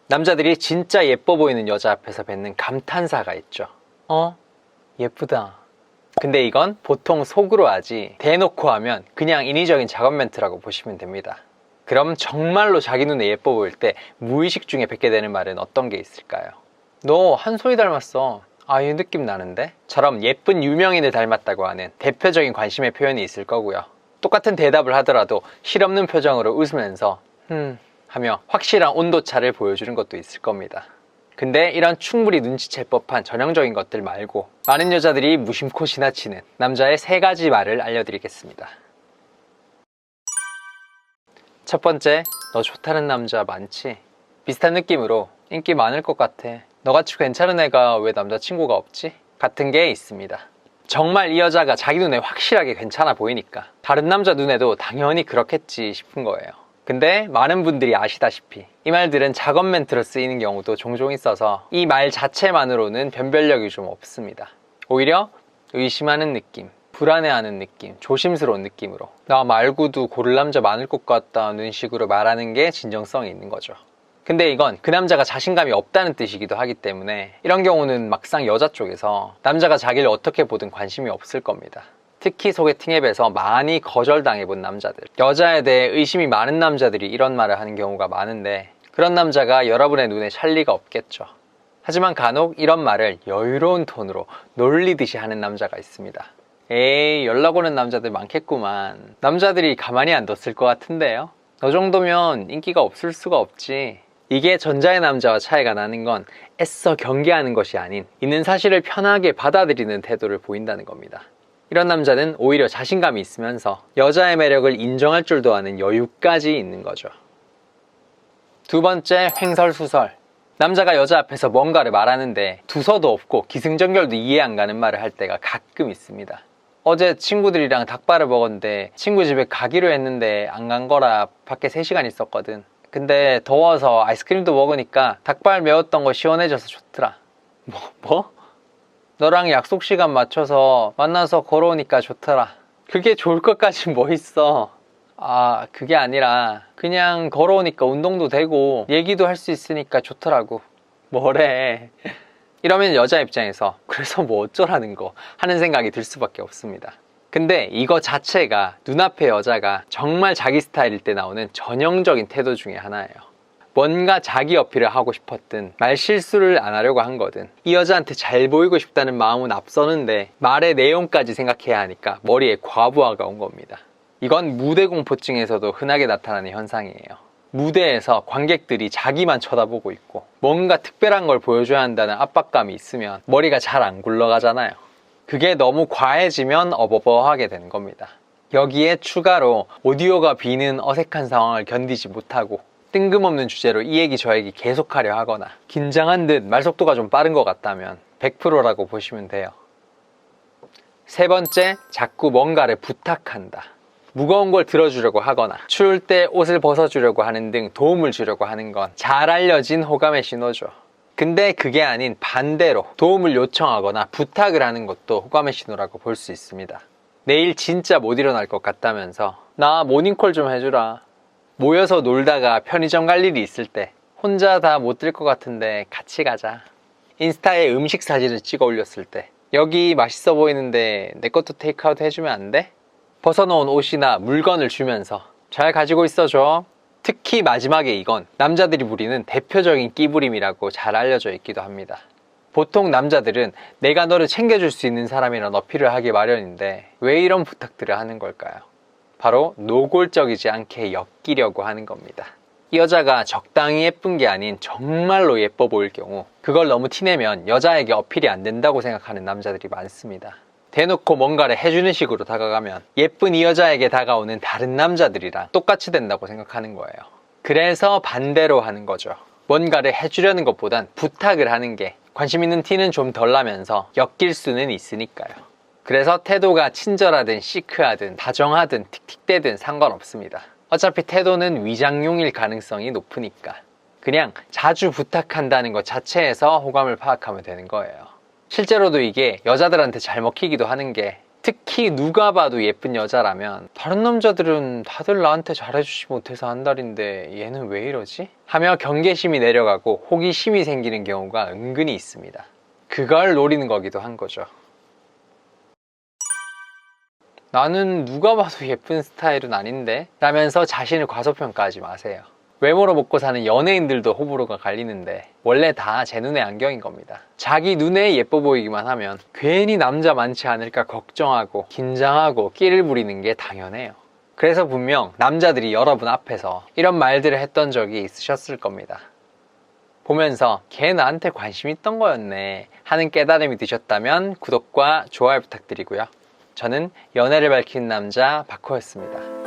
남자들이 진짜 예뻐 보이는 여자 앞에서 뱉는 감탄사가 있죠. 예쁘다. 근데 이건 보통 속으로 하지 대놓고 하면 그냥 인위적인 작업 멘트라고 보시면 됩니다. 그럼 정말로 자기 눈에 예뻐 보일 때 무의식 중에 뱉게 되는 말은 어떤 게 있을까요? 너 한소희 닮았어. 이 느낌 나는데? 처럼 예쁜 유명인을 닮았다고 하는 대표적인 관심의 표현이 있을 거고요. 똑같은 대답을 하더라도 실없는 표정으로 웃으면서 하며 확실한 온도차를 보여주는 것도 있을 겁니다. 근데 이런 충분히 눈치챌 법한 전형적인 것들 말고 많은 여자들이 무심코 지나치는 남자의 3가지 말을 알려드리겠습니다. 첫 번째, 너 좋다는 남자 많지? 비슷한 느낌으로 인기 많을 것 같아. 너같이 괜찮은 애가 왜 남자친구가 없지? 같은 게 있습니다. 정말 이 여자가 자기 눈에 확실하게 괜찮아 보이니까 다른 남자 눈에도 당연히 그렇겠지 싶은 거예요. 근데 많은 분들이 아시다시피 이 말들은 작업 멘트로 쓰이는 경우도 종종 있어서 이 말 자체만으로는 변별력이 좀 없습니다. 오히려 의심하는 느낌, 불안해하는 느낌, 조심스러운 느낌으로 나 말고도 고를 남자 많을 것 같다는 식으로 말하는 게 진정성이 있는 거죠. 근데 이건 그 남자가 자신감이 없다는 뜻이기도 하기 때문에 이런 경우는 막상 여자 쪽에서 남자가 자기를 어떻게 보든 관심이 없을 겁니다. 특히 소개팅 앱에서 많이 거절당해본 남자들, 여자에 대해 의심이 많은 남자들이 이런 말을 하는 경우가 많은데 그런 남자가 여러분의 눈에 찰 리가 없겠죠. 하지만 간혹 이런 말을 여유로운 톤으로 놀리듯이 하는 남자가 있습니다. 에이, 연락 오는 남자들 많겠구만. 남자들이 가만히 안 뒀을 것 같은데요? 너 정도면 인기가 없을 수가 없지. 이게 전자의 남자와 차이가 나는 건 애써 경계하는 것이 아닌 있는 사실을 편하게 받아들이는 태도를 보인다는 겁니다. 이런 남자는 오히려 자신감이 있으면서 여자의 매력을 인정할 줄도 아는 여유까지 있는 거죠. 두 번째, 횡설수설. 남자가 여자 앞에서 뭔가를 말하는데 두서도 없고 기승전결도 이해 안 가는 말을 할 때가 가끔 있습니다. 어제 친구들이랑 닭발을 먹었는데 친구 집에 가기로 했는데 안 간 거라 밖에 3시간 있었거든. 근데 더워서 아이스크림도 먹으니까 닭발 매웠던 거 시원해져서 좋더라. 뭐? 너랑 약속 시간 맞춰서 만나서 걸어오니까 좋더라. 그게 좋을 것까진 뭐 있어. 그게 아니라 그냥 걸어오니까 운동도 되고 얘기도 할 수 있으니까 좋더라고. 뭐래. 이러면 여자 입장에서 그래서 뭐 어쩌라는 거 하는 생각이 들 수밖에 없습니다. 근데 이거 자체가 눈앞의 여자가 정말 자기 스타일일 때 나오는 전형적인 태도 중에 하나예요. 뭔가 자기 어필을 하고 싶었든 말실수를 안 하려고 한 거든 이 여자한테 잘 보이고 싶다는 마음은 앞서는데 말의 내용까지 생각해야 하니까 머리에 과부하가 온 겁니다. 이건 무대 공포증에서도 흔하게 나타나는 현상이에요. 무대에서 관객들이 자기만 쳐다보고 있고 뭔가 특별한 걸 보여줘야 한다는 압박감이 있으면 머리가 잘 안 굴러가잖아요. 그게 너무 과해지면 어버버하게 되는 겁니다. 여기에 추가로 오디오가 비는 어색한 상황을 견디지 못하고 뜬금없는 주제로 이 얘기 저 얘기 계속하려 하거나 긴장한 듯 말속도가 좀 빠른 것 같다면 100%라고 보시면 돼요. 세 번째, 자꾸 뭔가를 부탁한다. 무거운 걸 들어주려고 하거나 추울 때 옷을 벗어주려고 하는 등 도움을 주려고 하는 건 잘 알려진 호감의 신호죠. 근데 그게 아닌 반대로 도움을 요청하거나 부탁을 하는 것도 호감의 신호라고 볼 수 있습니다. 내일 진짜 못 일어날 것 같다면서 나 모닝콜 좀 해주라. 모여서 놀다가 편의점 갈 일이 있을 때 혼자 다 못 들 것 같은데 같이 가자. 인스타에 음식 사진을 찍어 올렸을 때 여기 맛있어 보이는데 내 것도 테이크아웃 해주면 안 돼? 벗어놓은 옷이나 물건을 주면서 잘 가지고 있어줘. 특히 마지막에 이건 남자들이 부리는 대표적인 끼부림이라고 잘 알려져 있기도 합니다. 보통 남자들은 내가 너를 챙겨줄 수 있는 사람이란 어필을 하기 마련인데 왜 이런 부탁들을 하는 걸까요? 바로 노골적이지 않게 엮이려고 하는 겁니다. 이 여자가 적당히 예쁜 게 아닌 정말로 예뻐 보일 경우 그걸 너무 티내면 여자에게 어필이 안 된다고 생각하는 남자들이 많습니다. 대놓고 뭔가를 해주는 식으로 다가가면 예쁜 이 여자에게 다가오는 다른 남자들이랑 똑같이 된다고 생각하는 거예요. 그래서 반대로 하는 거죠. 뭔가를 해주려는 것보단 부탁을 하는 게 관심 있는 티는 좀 덜 나면서 엮일 수는 있으니까요. 그래서 태도가 친절하든 시크하든 다정하든 틱틱대든 상관없습니다. 어차피 태도는 위장용일 가능성이 높으니까 그냥 자주 부탁한다는 것 자체에서 호감을 파악하면 되는 거예요. 실제로도 이게 여자들한테 잘 먹히기도 하는 게 특히 누가 봐도 예쁜 여자라면 다른 남자들은 다들 나한테 잘해주지 못해서 한달인데 얘는 왜 이러지? 하며 경계심이 내려가고 호기심이 생기는 경우가 은근히 있습니다. 그걸 노리는 거기도 한 거죠. 나는 누가 봐도 예쁜 스타일은 아닌데 라면서 자신을 과소평가하지 마세요. 외모로 먹고 사는 연예인들도 호불호가 갈리는데 원래 다 제 눈의 안경인 겁니다. 자기 눈에 예뻐 보이기만 하면 괜히 남자 많지 않을까 걱정하고 긴장하고 끼를 부리는 게 당연해요. 그래서 분명 남자들이 여러분 앞에서 이런 말들을 했던 적이 있으셨을 겁니다. 보면서 걔 나한테 관심 있던 거였네 하는 깨달음이 드셨다면 구독과 좋아요 부탁드리고요. 저는 연애를 밝힌 남자 박호였습니다.